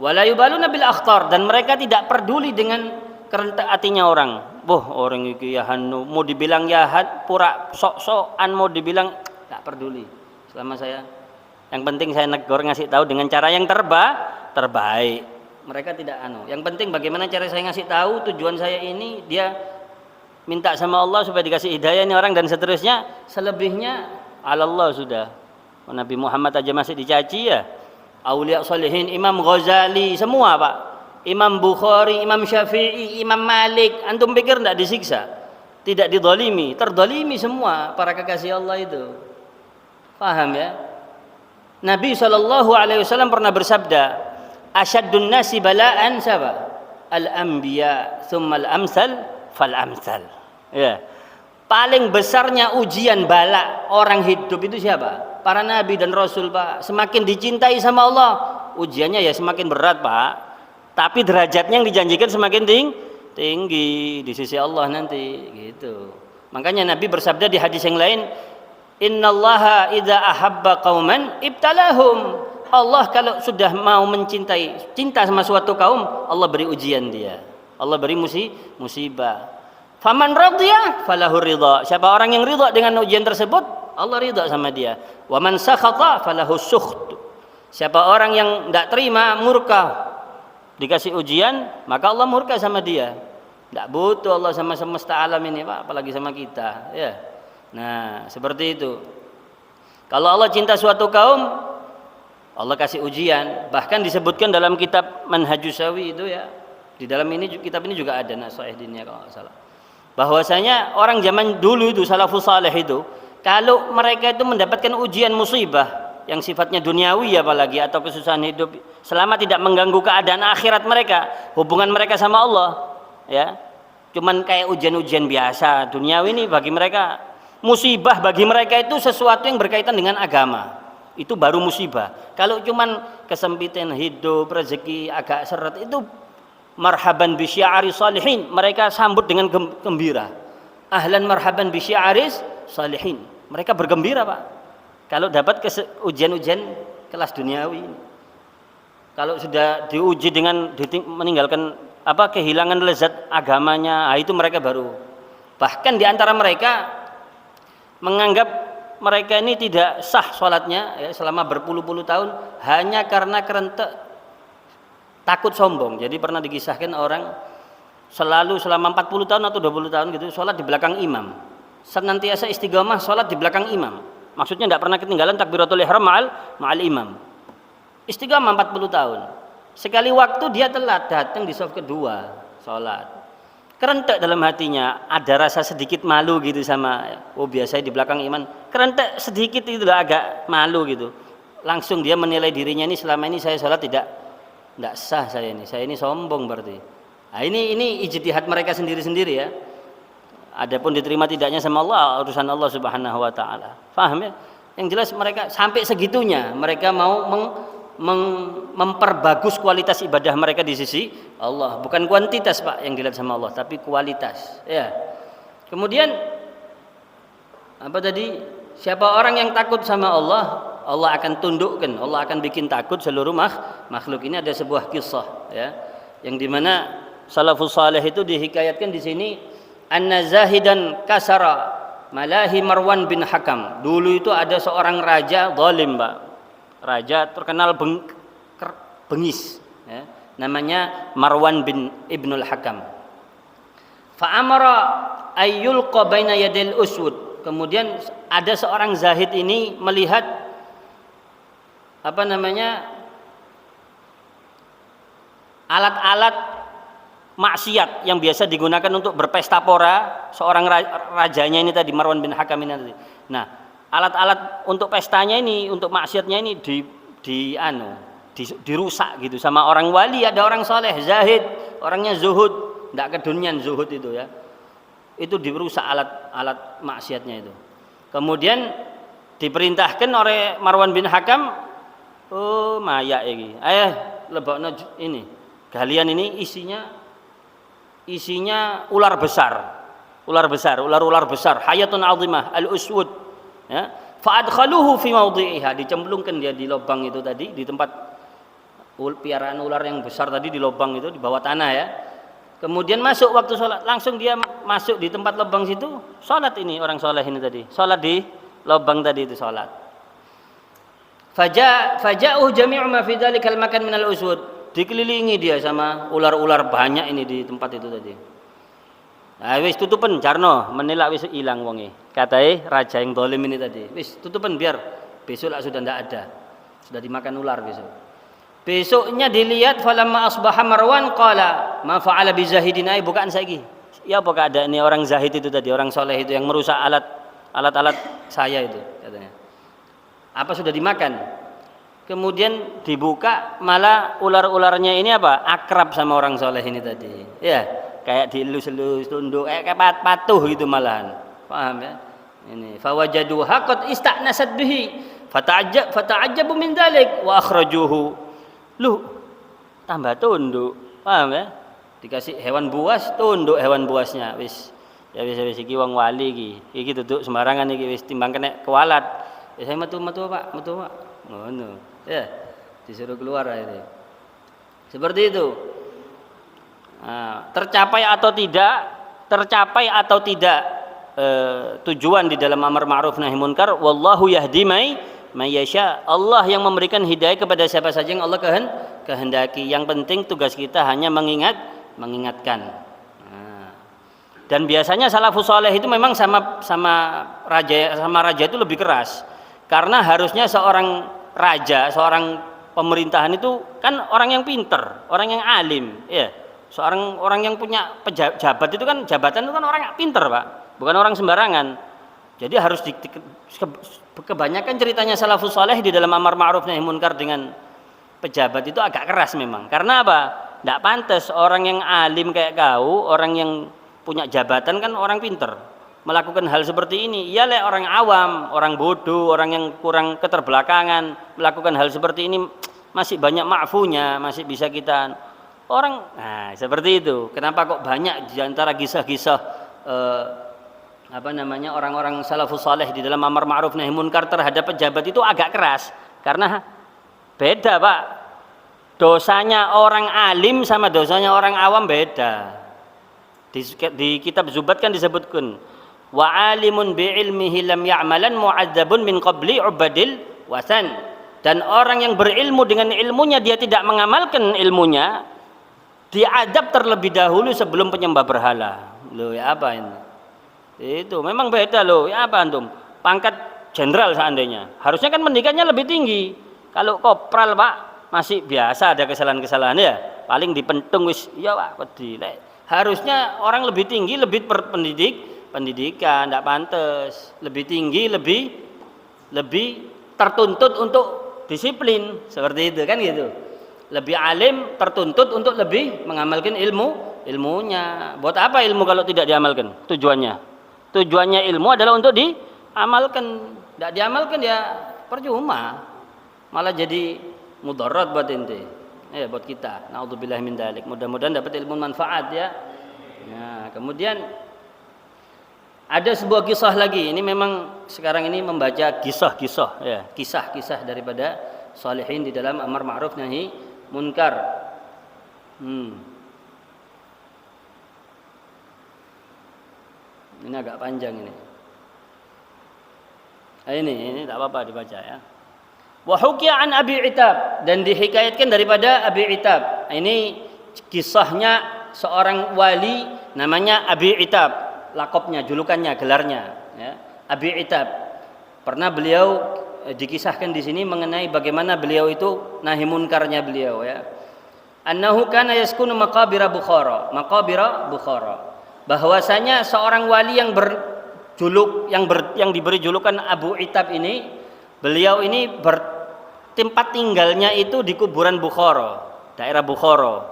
Wala yubaluna bil akhtar, dan mereka tidak peduli dengan kerentak hatinya orang. Orang iki ya hanu, mau dibilang ya pura sok-sokan, mau dibilang tak peduli. Selama saya, yang penting saya negor ngasih tahu dengan cara yang terbaik. Mereka tidak Yang penting bagaimana cara saya ngasih tahu, tujuan saya ini dia minta sama Allah supaya dikasih hidayah ini orang dan seterusnya. Selebihnya Allah sudah. Nabi Muhammad aja masih dicaci ya. Aulia salihin, Imam Ghazali semua Pak. Imam Bukhari, Imam Syafi'i, Imam Malik, antum pikir tidak disiksa? Tidak didolimi, terdolimi semua para kekasih Allah itu. Paham ya? Nabi SAW pernah bersabda, asyaddun nasi bala'an siapa? Al-anbiya, thumma al-amsal, fal-amsal. Ya. Paling besarnya ujian bala orang hidup itu siapa? Para nabi dan rasul Pak. Semakin dicintai sama Allah, ujiannya ya semakin berat Pak. Tapi derajatnya yang dijanjikan semakin tinggi di sisi Allah nanti gitu. Makanya Nabi bersabda di hadis yang lain, innallaha idza ahabba qauman ibtalahum. Allah kalau sudah mau cinta sama suatu kaum, Allah beri ujian dia. Allah beri musibah. Faman radhiya falahu ridha. Siapa orang yang ridha dengan ujian tersebut, Allah ridha sama dia. Wa man sakhata falahu sukht. Siapa orang yang tidak terima, murka, dikasih ujian, maka Allah murka sama dia. Tidak butuh Allah sama semesta alam ini Pak, apalagi sama kita ya. Nah seperti itu. Kalau Allah cinta suatu kaum, Allah kasih ujian. Bahkan disebutkan dalam kitab Manhajus Sawi itu ya, di dalam kitab ini juga ada nasihat dinnya kalau nggak salah, bahwasanya orang zaman dulu itu salafus saleh itu, kalau mereka itu mendapatkan ujian musibah yang sifatnya duniawi apalagi atau kesusahan hidup, selama tidak mengganggu keadaan akhirat mereka, hubungan mereka sama Allah ya, cuman kayak ujian-ujian biasa duniawi ini, bagi mereka musibah, bagi mereka itu sesuatu yang berkaitan dengan agama, itu baru musibah. Kalau cuman kesempitan hidup, rezeki agak seret, itu marhaban bi syi'ari salihin, mereka sambut dengan gembira. Ahlan marhaban bi syi'ari salihin, mereka bergembira Pak kalau dapat ujian-ujian kelas duniawi ini. Kalau sudah diuji dengan meninggalkan kehilangan lezat agamanya, itu mereka baru. Bahkan di antara mereka menganggap mereka ini tidak sah sholatnya ya, selama berpuluh-puluh tahun hanya karena kerentek takut sombong. Jadi pernah dikisahkan orang selalu selama 40 tahun atau 20 tahun gitu sholat di belakang imam, senantiasa istiqomah sholat di belakang imam. Maksudnya tidak pernah ketinggalan takbiratul ihram ma'al imam. Istiqamah 40 tahun. Sekali waktu dia telat datang di shaf kedua sholat. Kerentek dalam hatinya, ada rasa sedikit malu gitu sama, biasanya di belakang imam. Kerentek sedikit itu agak malu gitu. Langsung dia menilai dirinya, ini selama ini saya sholat tidak sah, saya ini sombong berarti. Nah, ini ijtihad mereka sendiri-sendiri ya. Adapun diterima tidaknya sama Allah, urusan Allah Subhanahu wa taala. Paham ya? Yang jelas mereka sampai segitunya, mereka mau memperbagus kualitas ibadah mereka di sisi Allah, bukan kuantitas Pak yang dilihat sama Allah, tapi kualitas. Ya. Kemudian siapa orang yang takut sama Allah, Allah akan tundukkan, Allah akan bikin takut seluruh makhluk. Ini ada sebuah kisah ya, yang dimana salafus saleh itu dihikayatkan di sini. Anna zahidan kasara malahi Marwan bin Hakam. Dulu itu ada seorang raja zalim Pak. Raja terkenal bengis ya. Namanya Marwan bin Ibnul Hakam. Fa'amara ayyulqa baina yadil uswud. Kemudian ada seorang zahid ini melihat alat-alat maksiat yang biasa digunakan untuk berpesta pora seorang rajanya ini tadi, Marwan bin Hakam ini tadi. Nah, alat-alat untuk pestanya ini, untuk maksiatnya ini dirusak gitu sama orang wali, ada orang soleh, zahid, orangnya zuhud, tidak kedunian zuhud itu ya. Itu dirusak alat maksiatnya itu. Kemudian diperintahkan oleh Marwan bin Hakam, mayak ini, lebokno ini, galian ini isinya isinya ular besar, ular besar, hayatun azimah, al-uswud, ya. Fa adkhaluhu fi mawdhi'iha, dicemplungkan dia di lubang itu tadi, di tempat piaraan ular yang besar tadi, di lubang itu di bawah tanah ya. Kemudian masuk waktu sholat, langsung dia masuk di tempat lubang situ, sholat ini orang soleh ini tadi, sholat di lubang tadi itu sholat. Faja'uh jami'u ma fi dzalikal makan minal uswud, dikelilingi dia sama ular-ular banyak ini di tempat itu tadi. Nah, wis tutupen jarno, menilak wis ilang wonge. Katai raja yang dolim ini tadi. Wis tutupen biar besok lah sudah ndak ada. Sudah dimakan ular besok. Besoknya dilihat falamma asbaha Marwan qala ma fa'ala bi zahidin, ai bukan saiki. Ya apa keadaan ini orang zahid itu tadi, orang soleh itu yang merusak alat-alat saya itu katanya. Apa sudah dimakan? Kemudian dibuka malah ular-ularnya ini apa? Akrab sama orang soleh ini tadi. Ya, kayak dielus-elus tunduk kayak patuh gitu malahan. Paham ya? Ini fawajaduha qad istanasat bihi fata'ajjabu min dzalik wa akhrajuhu. Lu tambah tunduk, paham ya? Dikasih hewan buas, tunduk hewan buasnya. Wis iki wong wali iki. Iki duduk sembarangan iki wis timbang kena kewalat. Ya saya metu Pak. Ngono. Ya, disuruh keluar itu. Seperti itu. Nah, tercapai atau tidak tujuan di dalam amar ma'ruf nahi munkar, wallahu yahdi may yasha. Allah yang memberikan hidayah kepada siapa saja yang Allah kehendaki. Yang penting tugas kita hanya mengingatkan. Nah, dan biasanya salafus saleh itu memang sama raja itu lebih keras. Karena harusnya seorang raja, seorang pemerintahan itu kan orang yang pinter, orang yang alim, ya. Seorang orang yang punya pejabat itu kan, jabatan itu kan orang yang pinter, Pak, bukan orang sembarangan. Jadi harus kebanyakan ceritanya salafus saleh di dalam amar ma'ruf nahi munkar dengan pejabat itu agak keras memang. Karena apa? Tidak pantas orang yang alim kayak kau, orang yang punya jabatan kan orang pinter, melakukan hal seperti ini. Iyalah orang awam, orang bodoh, orang yang kurang keterbelakangan melakukan hal seperti ini masih banyak ma'funya, masih bisa kita orang. Nah, seperti itu. Kenapa kok banyak di antara kisah-kisah orang-orang salafus saleh di dalam amar ma'ruf nahi munkar terhadap pejabat itu agak keras. Karena beda, Pak. Dosanya orang alim sama dosanya orang awam beda. Di kitab Zubat kan disebutkan wa alimun bi ilmihi lam ya'malan mu'adzabun min qabli ubadil wasan. Dan orang yang berilmu dengan ilmunya dia tidak mengamalkan ilmunya, diadab terlebih dahulu sebelum penyembah berhala. Loh ya apa ini? Itu memang beda loh. Ya apa antum? Pangkat jenderal seandainya. Harusnya kan pendidikannya lebih tinggi. Kalau kopral, Pak, masih biasa ada kesalahan-kesalahan ya. Paling dipentung wis ya Pak, wedi. Harusnya orang lebih tinggi, lebih pendidikan, tidak pantas. Lebih tinggi, lebih tertuntut untuk disiplin. Seperti itu kan gitu. Lebih alim tertuntut untuk lebih mengamalkan ilmunya. Buat apa ilmu kalau tidak diamalkan? Tujuannya ilmu adalah untuk diamalkan. Tidak diamalkan ya percuma. Malah jadi mudarat buat ente. Buat kita. Naudzubillah min dzalik. Mudah-mudahan dapat ilmu manfaat ya. Nah, kemudian ada sebuah kisah lagi. Ini memang sekarang ini membaca kisah-kisah ya, kisah-kisah daripada salihin di dalam amar ma'ruf nahi munkar. Ini agak panjang ini. Ini tak apa-apa dibaca ya. Wa hukiya an Abi Itab, dan dihikayatkan daripada Abi Itab. Ini kisahnya seorang wali namanya Abi Itab, lakopnya, julukannya, gelarnya ya. Abi Itab. Pernah beliau dikisahkan di sini mengenai bagaimana beliau itu nahi munkarnya beliau ya. Annahu kana yaskunu maqabira Bukhara. Bahwasanya seorang wali yang yang diberi julukan Abu Itab ini, beliau ini tempat tinggalnya itu di kuburan Bukhara, daerah Bukhara.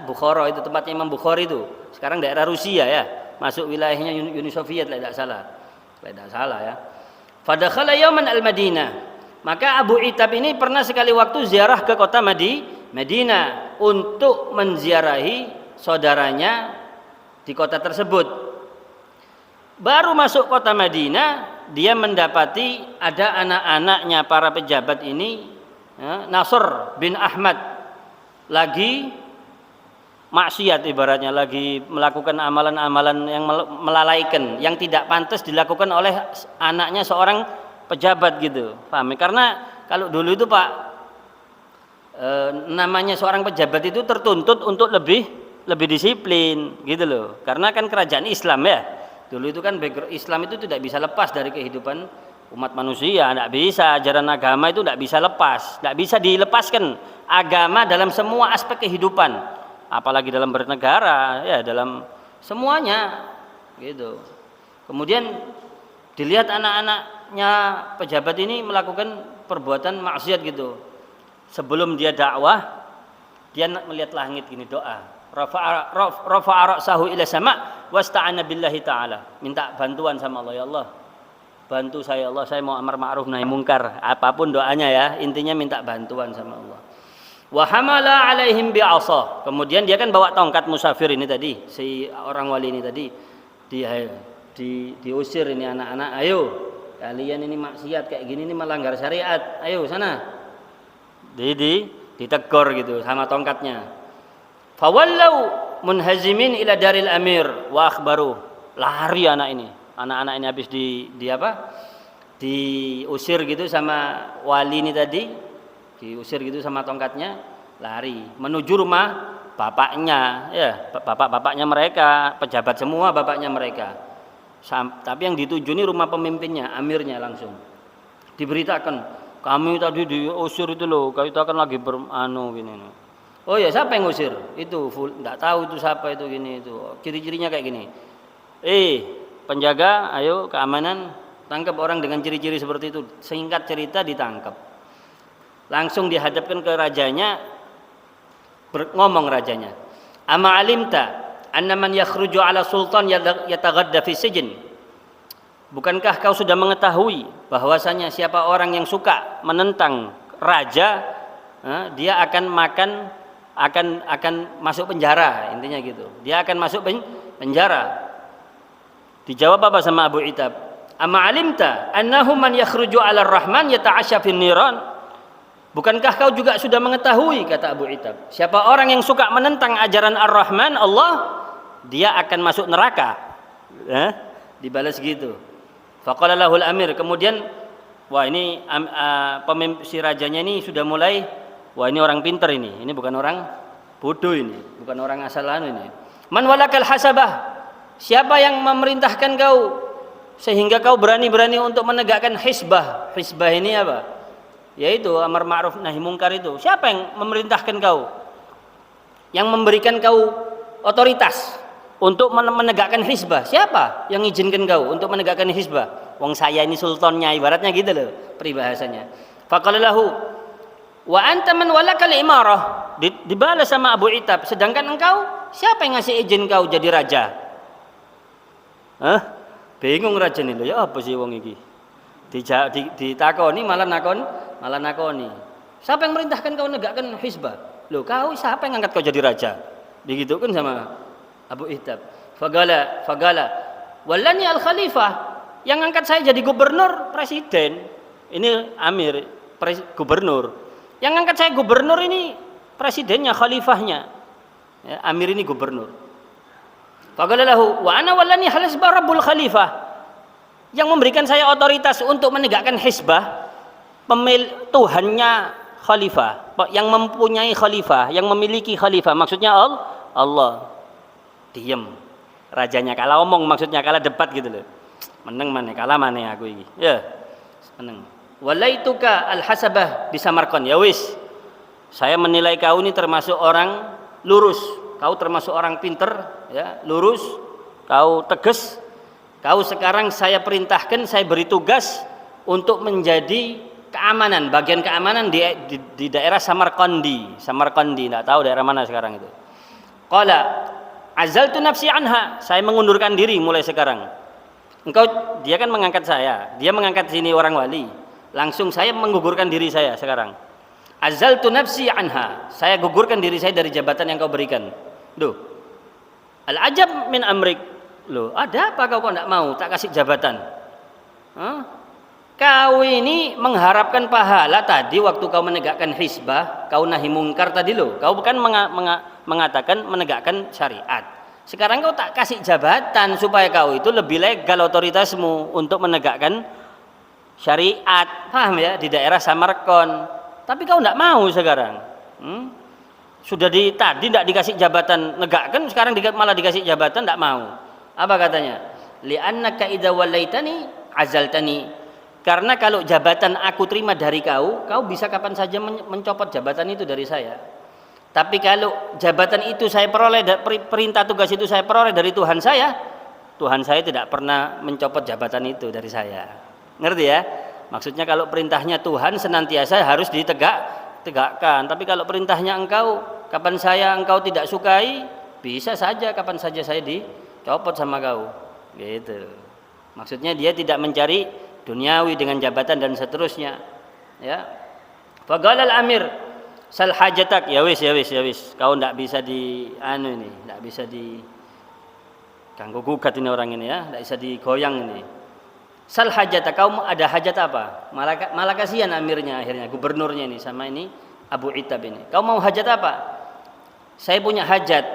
Bukhara itu tempatnya Imam Bukhari itu. Sekarang daerah Rusia ya, masuk wilayahnya Uni Soviet tidak salah ya. Fadakhala yawman al-Madinah. Maka Abu Itab ini pernah sekali waktu ziarah ke kota Madinah untuk menziarahi saudaranya di kota tersebut. Baru masuk kota Madinah, dia mendapati ada anak-anaknya para pejabat ini, ya, Nasr bin Ahmad lagi maksiat, ibaratnya lagi melakukan amalan-amalan yang melalaikan, yang tidak pantas dilakukan oleh anaknya seorang pejabat gitu. Paham? Karena kalau dulu itu Pak, namanya seorang pejabat itu tertuntut untuk lebih disiplin gitu loh. Karena kan kerajaan Islam ya. Dulu itu kan background Islam itu tidak bisa lepas dari kehidupan umat manusia, tidak bisa. Ajaran agama itu tidak bisa lepas, tidak bisa dilepaskan agama dalam semua aspek kehidupan, apalagi dalam bernegara, ya dalam semuanya gitu. Kemudian dilihat anak-anaknya pejabat ini melakukan perbuatan maksiat gitu. Sebelum dia dakwah, dia melihat langit gini, doa. Rafa'a ra'sahu ila sama' wasta'ana billahi ta'ala. Minta bantuan sama Allah, ya Allah, bantu saya ya Allah, saya mau amar ma'ruf nahi mungkar. Apapun doanya ya, intinya minta bantuan sama Allah. Wa hamala 'alaihim bi'asa. Kemudian dia kan bawa tongkat musafir ini tadi, si orang wali ini tadi. Diusir ini anak-anak, ayo kalian ini maksiat kayak gini ini melanggar syariat. Ayo sana. Ditegur gitu sama tongkatnya. Fawallau munhazimin ila daril amir wa akhbaru. Lari anak-anak ini habis diusir gitu sama wali ini tadi, diusir gitu sama tongkatnya, lari menuju rumah bapaknya, ya bapaknya mereka, pejabat semua bapaknya mereka. Tapi yang dituju ini rumah pemimpinnya, amirnya langsung. Diberitakan, kami tadi diusir itu loh, kita kan lagi gini. Oh ya, siapa yang ngusir? Itu enggak tahu itu siapa itu gini itu. Ciri-cirinya kayak gini. Penjaga, ayo keamanan, tangkap orang dengan ciri-ciri seperti itu. Singkat cerita ditangkap. Langsung dihadapkan ke rajanya, ngomong rajanya. Ama alimta anna man yakhruju ala sultan yataghadda fi sijn. Bukankah kau sudah mengetahui bahwasanya siapa orang yang suka menentang raja, dia akan masuk penjara, intinya gitu. Dia akan masuk penjara. Dijawab apa sama Abu Itab? Amma alimta annahu man yakhruju 'ala ar-rahman yata'asya fin niran. Bukankah kau juga sudah mengetahui, kata Abu Itab, siapa orang yang suka menentang ajaran Ar-Rahman Allah, dia akan masuk neraka. Dibalas gitu. Faqala lahul amir, kemudian wah ini si rajanya ini sudah mulai, wah ini orang pintar ini bukan orang bodoh ini, bukan orang asalan ini. Man walakal hasabah, siapa yang memerintahkan kau sehingga kau berani-berani untuk menegakkan hisbah? Hisbah ini apa? Yaitu amar ma'ruf nahi mungkar itu. Siapa yang memerintahkan kau? Yang memberikan kau otoritas untuk menegakkan hisbah? Siapa yang izinkan kau untuk menegakkan hisbah? Wong saya ini sultannya, ibaratnya gitu loh peribahasanya. Faqala lahu wa anta man walakal imarah. Dibalas sama Abu Itab, sedangkan engkau siapa yang ngasih izin kau jadi raja? Bingung raja nih loh, ya apa sih wong iki? Ditakoni malah nakoni. Siapa yang merintahkan kau menegakkan hisbah? Loh, kau siapa yang angkat kau jadi raja? Digitukan sama Abu Itab. Fagala wallani al khalifah, yang angkat saya jadi gubernur, presiden. Ini amir, gubernur. Yang angkat saya gubernur ini presidennya, khalifahnya. Ya, amir ini gubernur. Fagala lahu wa ana wallani halasba rabbul khalifah. Yang memberikan saya otoritas untuk menegakkan hisbah, Tuhannya khalifah, yang mempunyai khalifah, yang memiliki khalifah, maksudnya Allah. Diam. Rajanya kalah omong, maksudnya kalah debat gitu loh. Meneng mana, kalah mana aku ini. Ya, meneng. Walaituka al-hasabah di Samarkand. Ya wis, saya menilai kau ini termasuk orang lurus. Kau termasuk orang pinter, ya, lurus. Kau tegas. Kau sekarang saya perintahkan, saya beri tugas untuk menjadi keamanan, bagian keamanan di daerah Samarkandi, tidak tahu daerah mana sekarang itu. Qala azaltu nafsi anha, saya mengundurkan diri mulai sekarang. Dia kan mengangkat saya, dia mengangkat sini orang wali, langsung saya menggugurkan diri saya sekarang. Azaltu nafsi anha, saya gugurkan diri saya dari jabatan yang kau berikan. Duh, Al-ajab min amrik. Loh, ada apa kau kok enggak mau tak kasih jabatan? Hah? Kau ini mengharapkan pahala tadi waktu kau menegakkan hisbah, kau nahi mungkar tadi loh. Kau bukan mengatakan menegakkan syariat. Sekarang kau tak kasih jabatan supaya kau itu lebih legal otoritasmu untuk menegakkan syariat. Paham ya? Di daerah Samarkand. Tapi kau enggak mau sekarang. Sudah tadi tidak dikasih jabatan negakkan, sekarang malah dikasih jabatan enggak mau. Apa katanya? Li'annaka idza wallaitani azaltani. Karena kalau jabatan aku terima dari kau bisa kapan saja mencopot jabatan itu dari saya. Tapi kalau jabatan itu saya peroleh, perintah tugas itu saya peroleh dari Tuhan saya tidak pernah mencopot jabatan itu dari saya. Ngerti ya? Maksudnya kalau perintahnya Tuhan senantiasa harus ditegakkan. Tapi kalau perintahnya engkau, kapan engkau tidak sukai, bisa saja kapan saja saya dicopot sama kau. Gitu. Maksudnya dia tidak mencari duniawi dengan jabatan dan seterusnya, ya. Faqala al-amir sal hajatak, ya wis kau ndak bisa ndak bisa di ganggu gugat ini orang ini ya, ndak bisa digoyang ini. Sal hajatak, kau ada hajat apa? Malah kasihan amirnya, akhirnya gubernurnya ini sama ini Abu Itab ini. Kau mau hajat apa? Saya punya hajat.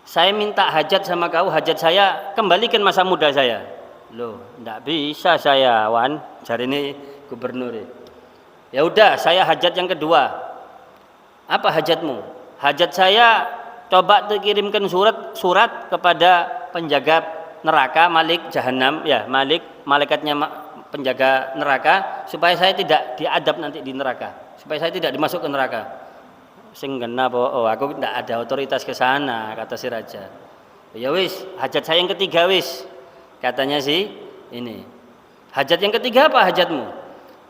Saya minta hajat sama kau, hajat saya kembalikan masa muda saya. Loh, enggak bisa saya, Wan. Jari ini gubernur. Ya udah, saya hajat yang kedua. Apa hajatmu? Hajat saya coba dikirimkan surat kepada penjaga neraka, Malik Jahannam, ya, malaikatnya penjaga neraka, supaya saya tidak diadab nanti di neraka, supaya saya tidak dimasuk ke neraka. Sing genah aku enggak ada otoritas ke sana, kata si raja. Ya wis, hajat saya yang ketiga wis. Katanya sih ini. Hajat yang ketiga apa hajatmu?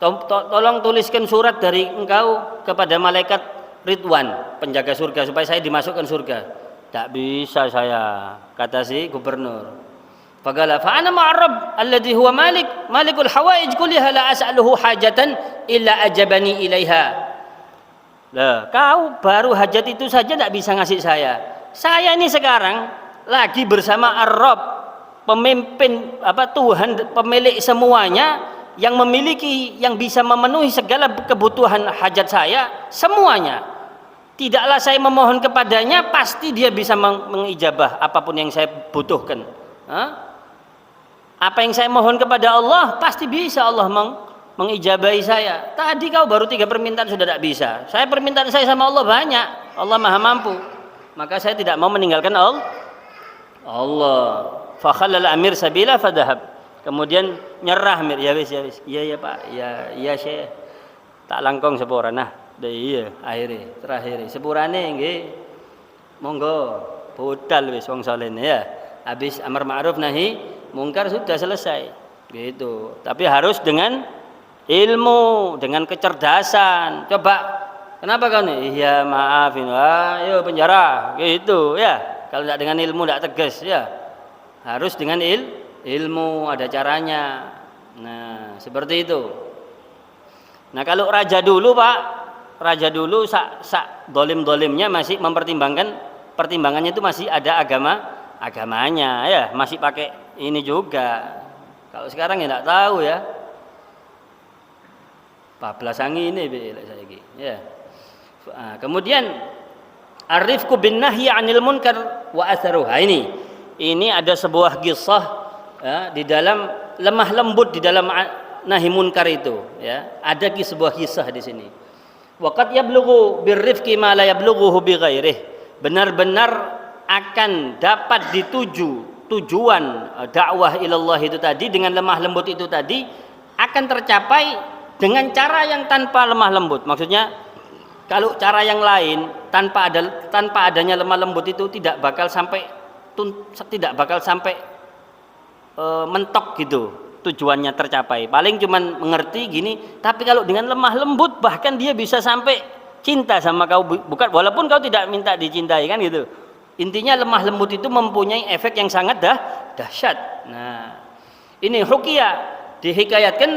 Tolong tuliskan surat dari engkau kepada malaikat Ridwan, penjaga surga, supaya saya dimasukkan surga. Tak bisa saya, kata si gubernur. Faqala fa ana ma'arrab alladhi huwa malikul hawaij kulliha la as'aluhu hajatan illa ajabani ilaiha. Lah, kau baru hajat itu saja tidak bisa ngasih saya. Saya ini sekarang lagi bersama Ar-Rabb, pemimpin Tuhan, pemilik semuanya, yang memiliki, yang bisa memenuhi segala kebutuhan hajat saya semuanya. Tidaklah saya memohon kepadanya, pasti dia bisa mengijabah apapun yang saya butuhkan. Apa yang saya mohon kepada Allah, pasti bisa Allah mengijabahi saya. Tadi kau baru 3 permintaan sudah tidak bisa. Permintaan saya sama Allah banyak. Allah Maha mampu. Maka saya tidak mau meninggalkan Allah. Fakhalal amir sabila fadhahab. Kemudian nyerah amir, ya wis. Iya Pak. Iya Syekh. Tak langkong sepura nah. Iya, terakhir. Sepurane nggih. Monggo budal wis wong saleh ya. Habis amar ma'ruf nahi mungkar sudah selesai. Gitu. Tapi harus dengan ilmu, dengan kecerdasan. Coba, kenapa kau nih? Iya maaf ini. Ayo penjara. Gitu ya. Kalau tidak dengan ilmu tidak tegas ya. Harus dengan ilmu, ada caranya. Nah, seperti itu. Nah, kalau raja dulu Pak, dolim-dolimnya masih pertimbangannya itu masih ada agamanya ya, masih pakai ini juga. Kalau sekarang ya tidak tahu ya. 14 angin ini saiki ya. Kemudian arifku bin nahyi 'anil munkar wa atharuha ini ada sebuah kisah ya, di dalam lemah lembut di dalam nahi munkar itu ya. Ada sebuah kisah di sini. Waqad yablughu birrifqi ma la yablughuhu bi ghairihi. Benar-benar akan dapat tujuan dakwah ilallah itu tadi dengan lemah lembut itu tadi akan tercapai dengan cara yang tanpa lemah lembut. Maksudnya kalau cara yang lain tanpa adanya lemah lembut itu tidak bakal sampai mentok gitu tujuannya tercapai. Paling cuman mengerti gini, tapi kalau dengan lemah lembut bahkan dia bisa sampai cinta sama kau, bukan walaupun kau tidak minta dicintai kan gitu. Intinya lemah lembut itu mempunyai efek yang sangat dahsyat. Nah, ini ruqyah dihikayatkan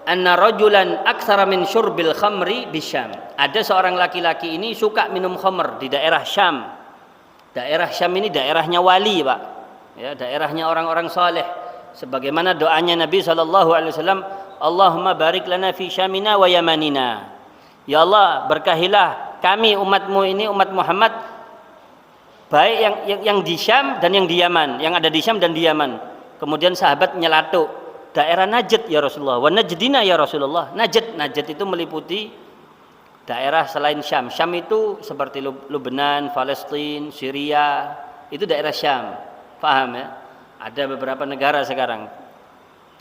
anna rajulan aktsara min syurbil khamri bisyam. Ada seorang laki-laki ini suka minum khamr di daerah Syam. Daerah Syam ini daerahnya wali, Pak. Ya, daerahnya orang-orang saleh. Sebagaimana doanya Nabi SAW, Allahumma barik lana fi Syamina wa Yamanina. Ya Allah, berkahilah kami umatmu ini, umat Muhammad, baik yang di Syam dan yang di Yaman, yang ada di Syam dan di Yaman. Kemudian sahabat nyelatuk, daerah Najd ya Rasulullah, wa Najdina ya Rasulullah. Najd itu meliputi daerah selain Syam. Syam itu seperti Lebanon, Palestina, Syria, itu daerah Syam. Paham ya? Ada beberapa negara sekarang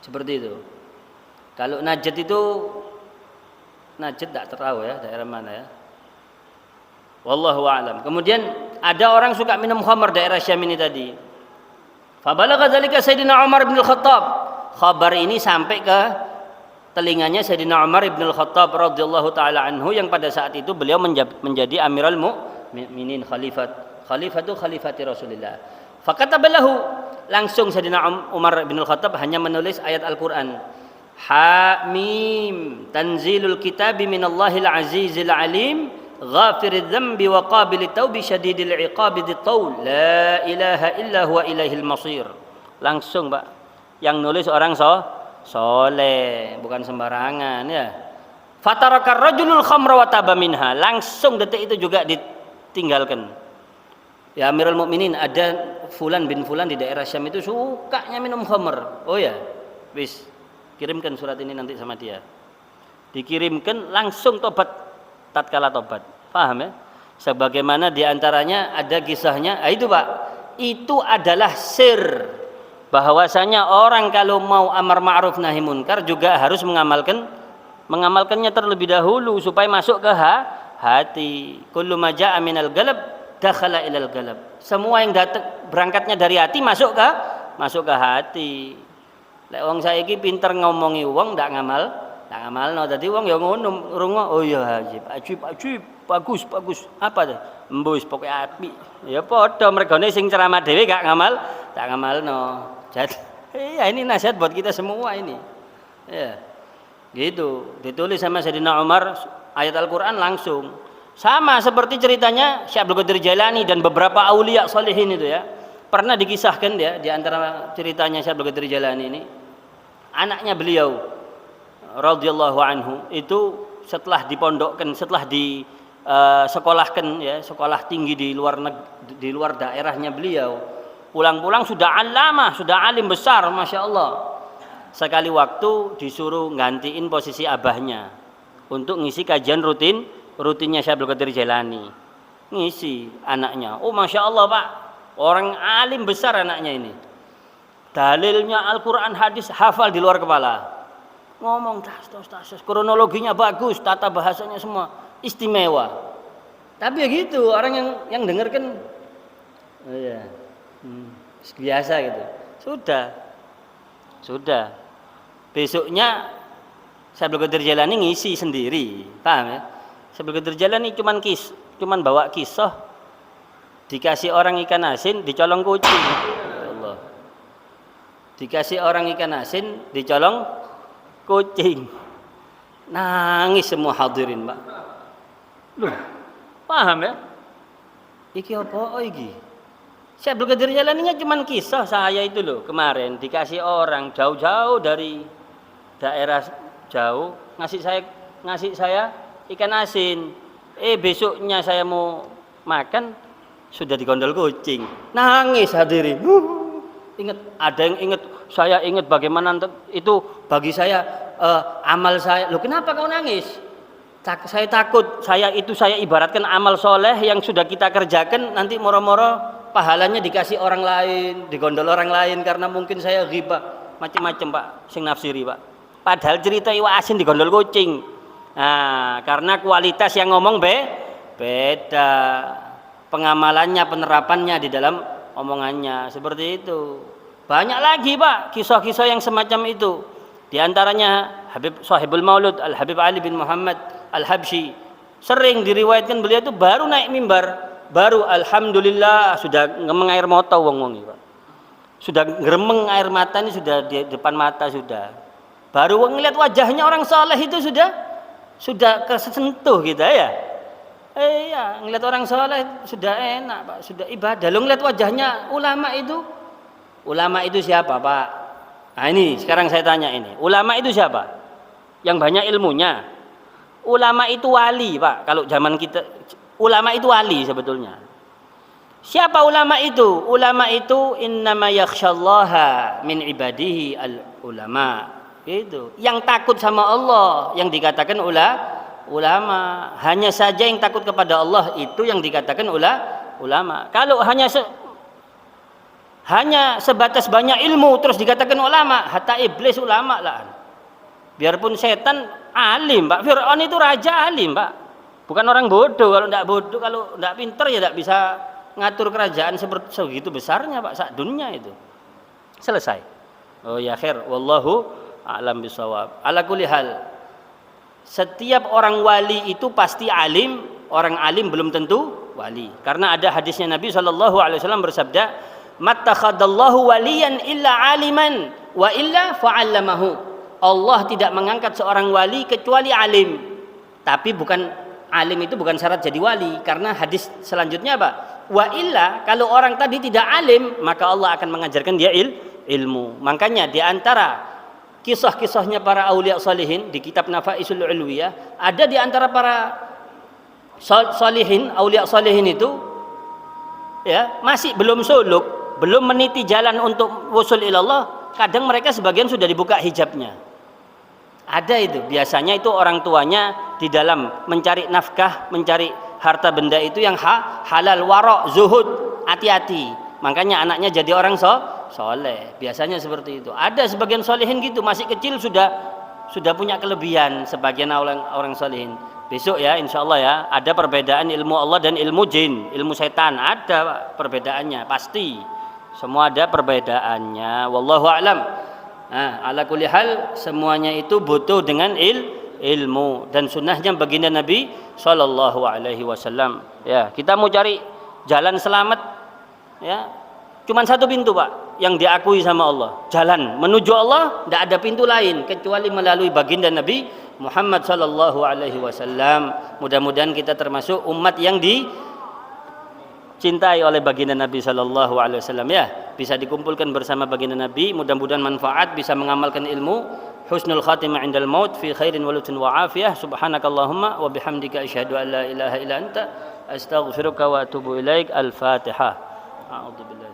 seperti itu. Kalau Najd itu, Najd tak tahu ya daerah mana ya. Wallahu a'lam. Kemudian ada orang suka minum khamar daerah Syam ini tadi. Fabalagha dzalika Sayyidina Umar bin Al-Khattab. Khabar ini sampai ke telinganya Sayyidina Umar bin Al-Khattab radhiyallahu taala anhu, yang pada saat itu beliau menjadi Amirul Mukminin, khalifati Rasulullah. Fakatabalahu, langsung Sayyidina Umar bin Al-Khattab hanya menulis ayat Al-Qur'an. Hamim, tanzilul kitabi minallahil azizil alim, ghafiriz dzambi wa qabilit taubi syadidil iqabi dzitaul, la ilaha illa huwa ilaihil masir. Langsung, Pak. Yang nulis orang soleh, bukan sembarangan ya. Fatarakar rajulul khamra wa taba minha, langsung detik itu juga ditinggalkan. Ya Amirul Mukminin, ada fulan bin fulan di daerah Syam itu sukanya minum khamr. Oh ya, wis kirimkan surat ini nanti sama dia. Dikirimkan, langsung tobat tatkala tobat. Paham ya? Sebagaimana diantaranya ada kisahnya, itu Pak, itu adalah sir bahwasanya orang kalau mau amar ma'ruf nahi munkar juga harus mengamalkannya terlebih dahulu supaya masuk ke hati. Kullu ma jaa'a minal galab dakhala ilal galab. Semua yang datang berangkatnya dari hati masuk ke hati. Lek wong saiki pinter ngomongi wong ndak ngamalno. Dadi wong ya ngono rungo, oh ya ajib, bagus. Apa tuh? Embus pokoke apik. Ya padha mergane sing ceramah dhewe gak ngamalno. Jadi ya ini nasihat buat kita semua ini. Ya. Gitu. Ditulis sama Sayyidina Umar ayat Al-Qur'an langsung. Sama seperti ceritanya Syekh Abdul Qadir Jailani dan beberapa aulia sholihin itu ya. Pernah dikisahkan ya, di antara ceritanya Syekh Abdul Qadir Jailani ini, anaknya beliau radhiyallahu anhu itu setelah dipondokkan, setelah disekolahkan ya, sekolah tinggi di luar daerahnya beliau, pulang-pulang sudah alamah, sudah alim besar, masya Allah. Sekali waktu disuruh gantiin posisi abahnya untuk ngisi kajian rutinnya Syekh Abdul Qadir Jailani, ngisi anaknya. Oh masya Allah Pak, orang alim besar anaknya ini, dalilnya Al-Quran hadis hafal di luar kepala, ngomong tas, kronologinya bagus, tata bahasanya semua istimewa. Tapi ya gitu, orang yang dengar kan, oh ya, biasa gitu. Sudah. Besoknya Syekh Abdul Qadir Jailani ngisi sendiri, paham ya? Syekh Abdul Qadir Jailani cuman bawa kisah, dikasih orang ikan asin dicolong kucing. Allah. Dikasih orang ikan asin dicolong kucing. Nangis semua hadirin, Pak. Loh, paham ya? Iki apa iki? Syekh Abdul Qadir Jailaninya cuman kisah saya itu loh, kemarin dikasih orang jauh-jauh dari daerah jauh ngasih saya ikan asin. Besoknya saya mau makan sudah digondol kucing. Nangis hadirin. Ingat, ada yang saya ingat bagaimana itu bagi saya amal saya. Loh kenapa kau nangis? Saya takut saya ibaratkan amal soleh yang sudah kita kerjakan nanti moro-moro pahalanya dikasih orang lain, digondol orang lain karena mungkin saya ghibah macam-macam Pak, sing nafsiri Pak. Padahal cerita iwak asin digondol kucing. Nah, karena kualitas yang ngomong beda, pengamalannya, penerapannya di dalam omongannya seperti itu. Banyak lagi Pak kisah-kisah yang semacam itu. Di antaranya Habib Sahibul Maulud Al Habib Ali bin Muhammad Al Habsyi, sering diriwayatkan beliau itu baru naik mimbar, baru alhamdulillah sudah ngemeng air mata wong-wong Pak. Sudah ngeremeng air mata ini sudah di depan mata sudah. Baru ngelihat wajahnya orang saleh itu sudah kesentuh kita ya. Ya, ngeliat orang soleh sudah enak Pak, sudah ibadah. Lo ngeliat wajahnya ulama itu siapa Pak? Nah ini sekarang saya tanya ini, ulama itu siapa? Yang banyak ilmunya. Ulama itu wali Pak, kalau zaman kita ulama itu wali sebetulnya. Siapa ulama itu? Ulama itu innama yakhsyallaha min ibadihi al ulama. Itu yang takut sama Allah yang dikatakan ulama. Hanya saja yang takut kepada Allah itu yang dikatakan ulama. Kalau hanya sebatas banyak ilmu terus dikatakan ulama, hatta iblis ulama lah. Biarpun setan alim Pak, Fir'aun itu raja alim Pak, bukan orang bodoh. Kalau tidak pinter ya tidak bisa ngatur kerajaan segitu besarnya Pak, sak dunia itu. Selesai. Oh ya khair, wallahu a'lam bisawab. Ala kulli hal, setiap orang wali itu pasti alim, orang alim belum tentu wali. Karena ada hadisnya Nabi SAW bersabda, mattakhadallahu waliyan illa aliman wa illa fa'allamahu. Allah tidak mengangkat seorang wali kecuali alim. Tapi bukan alim itu bukan syarat jadi wali, karena hadis selanjutnya apa? Wa illa, kalau orang tadi tidak alim, maka Allah akan mengajarkan dia ilmu. Makanya di antara kisah-kisahnya para aulia salihin di kitab Nafaisul Ulwiyah, ada di antara para salihin, aulia salihin itu ya, masih belum suluk, belum meniti jalan untuk wusul ilallah, kadang mereka sebagian sudah dibuka hijabnya. Ada itu, biasanya itu orang tuanya di dalam mencari nafkah, mencari harta benda itu yang halal, warok, zuhud, hati-hati. Makanya anaknya jadi orang soleh. Biasanya seperti itu. Ada sebagian solehin gitu, masih kecil sudah punya kelebihan sebagian orang solehin. Besok ya, insya Allah ya, ada perbedaan ilmu Allah dan ilmu jin, ilmu setan. Ada perbedaannya, pasti. Semua ada perbedaannya. Wallahu a'lam. Nah, ala kulli hal, semuanya itu butuh dengan ilmu dan sunnahnya baginda Nabi Sallallahu Alaihi Wasallam. Ya, kita mau cari jalan selamat, ya, cuman satu pintu Pak, yang diakui sama Allah. Jalan menuju Allah, tidak ada pintu lain kecuali melalui baginda Nabi Muhammad Sallallahu Alaihi Wasallam. Mudah-mudahan kita termasuk umat yang dicintai oleh baginda Nabi Sallallahu Alaihi Wasallam, ya, bisa dikumpulkan bersama baginda Nabi. Mudah-mudahan manfaat, bisa mengamalkan ilmu. Husnul khatimah indal maut fi khairin wa lutfin wa afiyah. Subhanakallahumma wa bihamdika asyhadu an la ilaha illa anta astaghfiruka wa atubu ilaik. Al-Fatihah. A'udzubillahi